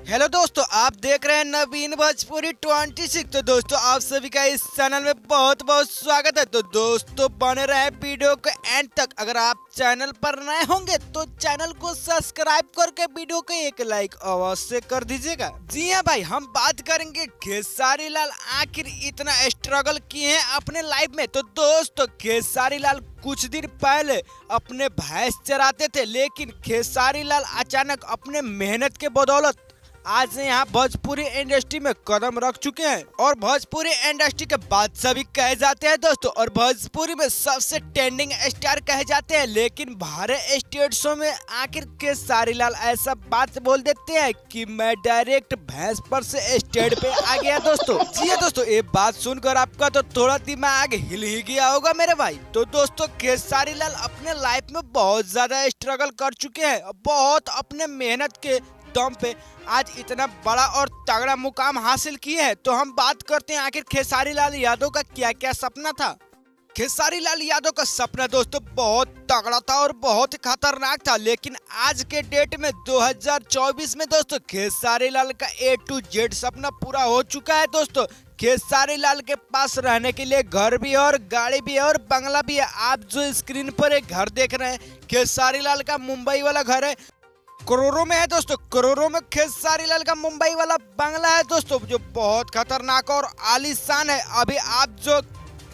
Hello दोस्तों, आप देख रहे हैं नवीन भोजपुरी 26। तो दोस्तों आप सभी का इस चैनल में बहुत बहुत स्वागत है। तो दोस्तों बने रहे वीडियो के एंड तक। अगर आप चैनल पर नए होंगे तो चैनल को सब्सक्राइब करके वीडियो को एक लाइक अवश्य कर दीजिएगा। जी हाँ भाई, हम बात करेंगे खेसारी लाल आखिर इतना स्ट्रगल किए हैं अपने लाइफ में। तो दोस्तों खेसारी लाल कुछ दिन पहले अपने भैंस चराते थे, लेकिन खेसारी लाल अचानक अपने मेहनत के बदौलत आज यहाँ भोजपुरी इंडस्ट्री में कदम रख चुके हैं और भोजपुरी इंडस्ट्री के बादशाह भी कहे जाते हैं दोस्तों, और भोजपुरी में सबसे ट्रेंडिंग स्टार कहे जाते हैं। लेकिन बाहर स्टेट शो में आखिर खेसारी लाल ऐसा बात बोल देते हैं कि मैं डायरेक्ट भैंस पर से स्टेज पे आ गया दोस्तों। जी हाँ दोस्तों, ये बात सुनकर आपका तो थोड़ा दिमाग हिल ही गया होगा मेरे भाई। तो दोस्तों खेसारी लाल अपने लाइफ में बहुत ज्यादा स्ट्रगल कर चुके हैं, बहुत अपने मेहनत के दम पे आज इतना बड़ा और तगड़ा मुकाम हासिल किए हैं। तो हम बात करते हैं आखिर खेसारी लाल यादव का क्या क्या सपना था। खेसारी लाल यादव का सपना दोस्तों बहुत तगड़ा था और बहुत खतरनाक था, लेकिन आज के डेट में 2024 में दोस्तों खेसारी लाल का A to Z सपना पूरा हो चुका है दोस्तों। खेसारी लाल के पास रहने के लिए घर भी है और गाड़ी भी है और बंगला भी है। आप जो स्क्रीन पर एक घर देख रहे हैं खेसारी लाल का मुंबई वाला घर है, करोड़ों में है दोस्तों। करोड़ों में खेसारी लाल का मुंबई वाला बंगला है दोस्तों, जो बहुत खतरनाक और आलीशान है। अभी आप जो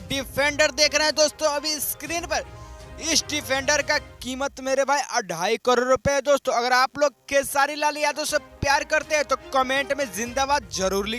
डिफेंडर देख रहे हैं दोस्तों अभी स्क्रीन पर, इस डिफेंडर का कीमत मेरे भाई 2.5 करोड़ रुपए है दोस्तों। अगर आप लोग खेसारी लाल यादव से प्यार करते हैं तो कमेंट में जिंदाबाद जरूर लिखें।